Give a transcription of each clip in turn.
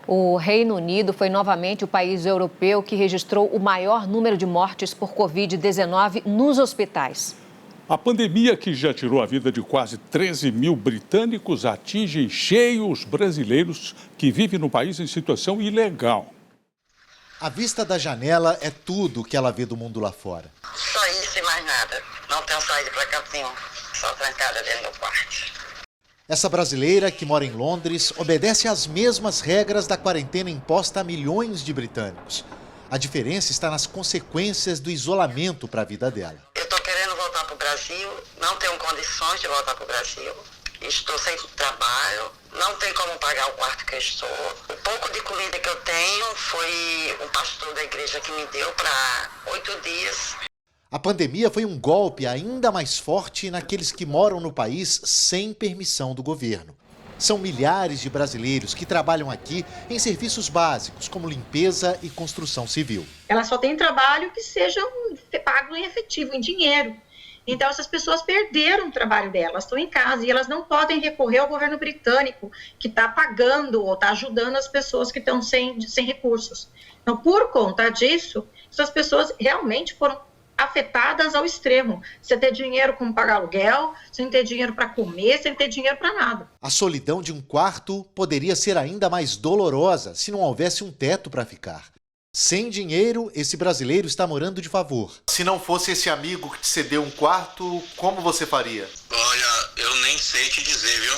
O Reino Unido foi novamente o país europeu que registrou o maior número de mortes por Covid-19 nos hospitais. A pandemia, que já tirou a vida de quase 13 mil britânicos, atinge em cheio os brasileiros que vivem no país em situação ilegal. A vista da janela é tudo o que ela vê do mundo lá fora. Só isso e mais nada. Não tenho saído para canto nenhum. Só trancada dentro do quarto. Essa brasileira, que mora em Londres, obedece às mesmas regras da quarentena imposta a milhões de britânicos. A diferença está nas consequências do isolamento para a vida dela. Eu estou querendo voltar para o Brasil, não tenho condições de voltar para o Brasil. Estou sem trabalho, não tenho como pagar o quarto que eu estou. O pouco de comida que eu tenho foi um pastor da igreja que me deu para 8 dias. A pandemia foi um golpe ainda mais forte naqueles que moram no país sem permissão do governo. São milhares de brasileiros que trabalham aqui em serviços básicos, como limpeza e construção civil. Elas só têm trabalho que seja pago em efetivo, em dinheiro. Então, essas pessoas perderam o trabalho delas, estão em casa e elas não podem recorrer ao governo britânico, que está pagando ou está ajudando as pessoas que estão sem recursos. Então, por conta disso, essas pessoas realmente foram afetadas ao extremo. Você ter dinheiro como pagar aluguel, sem ter dinheiro para comer, sem ter dinheiro para nada. A solidão de um quarto poderia ser ainda mais dolorosa se não houvesse um teto para ficar. Sem dinheiro, esse brasileiro está morando de favor. Se não fosse esse amigo que te cedeu um quarto, como você faria? Olha, eu nem sei te dizer, viu?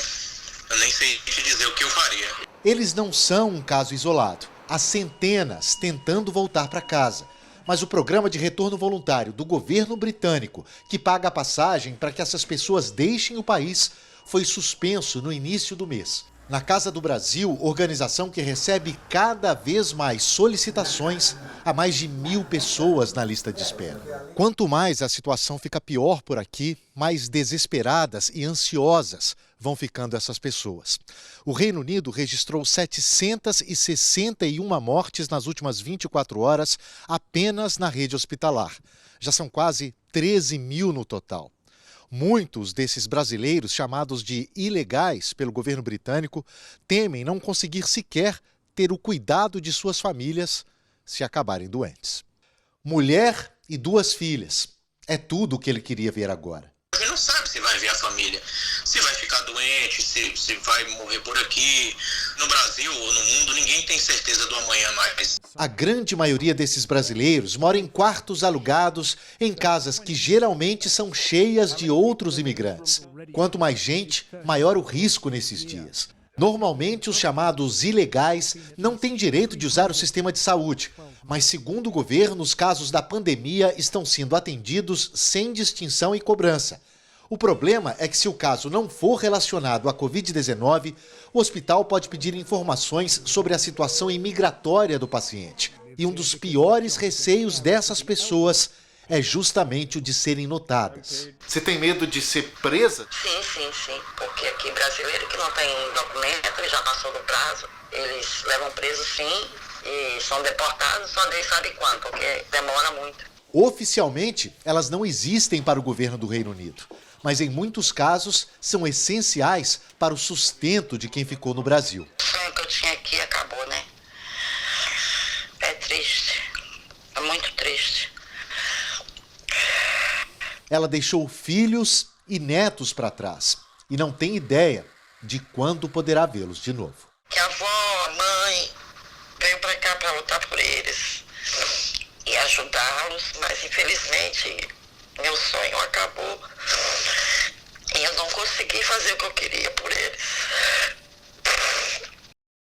Eu nem sei te dizer o que eu faria. Eles não são um caso isolado. Há centenas tentando voltar para casa. Mas o programa de retorno voluntário do governo britânico, que paga a passagem para que essas pessoas deixem o país, foi suspenso no início do mês. Na Casa do Brasil, organização que recebe cada vez mais solicitações, há mais de 1.000 pessoas na lista de espera. Quanto mais a situação fica pior por aqui, mais desesperadas e ansiosas vão ficando essas pessoas. O Reino Unido registrou 761 mortes nas últimas 24 horas apenas na rede hospitalar. Já são quase 13 mil no total. Muitos desses brasileiros, chamados de ilegais pelo governo britânico, temem não conseguir sequer ter o cuidado de suas famílias se acabarem doentes. Mulher e 2 filhas. É tudo o que ele queria ver agora. Você não sabe se vai ver a família, se vai ficar doente, se vai morrer por aqui. No Brasil ou no mundo, ninguém tem certeza do amanhã mais. A grande maioria desses brasileiros mora em quartos alugados em casas que geralmente são cheias de outros imigrantes. Quanto mais gente, maior o risco nesses dias. Normalmente, os chamados ilegais não têm direito de usar o sistema de saúde, mas, segundo o governo, os casos da pandemia estão sendo atendidos sem distinção e cobrança. O problema é que, se o caso não for relacionado à Covid-19, o hospital pode pedir informações sobre a situação imigratória do paciente. E um dos piores receios dessas pessoas é justamente o de serem notadas. Você tem medo de ser presa? Sim. Porque aqui brasileiro que não tem documento, ele já passou do prazo, eles levam preso sim e são deportados, só Deus sabe quando, porque demora muito. Oficialmente, elas não existem para o governo do Reino Unido, mas em muitos casos são essenciais para o sustento de quem ficou no Brasil. O sonho que eu tinha aqui acabou, né? É triste, é muito triste. Ela deixou filhos e netos para trás e não tem ideia de quando poderá vê-los de novo. Que a avó, a mãe, veio para cá para lutar por eles e ajudá-los, mas infelizmente meu sonho acabou e eu não consegui fazer o que eu queria por eles.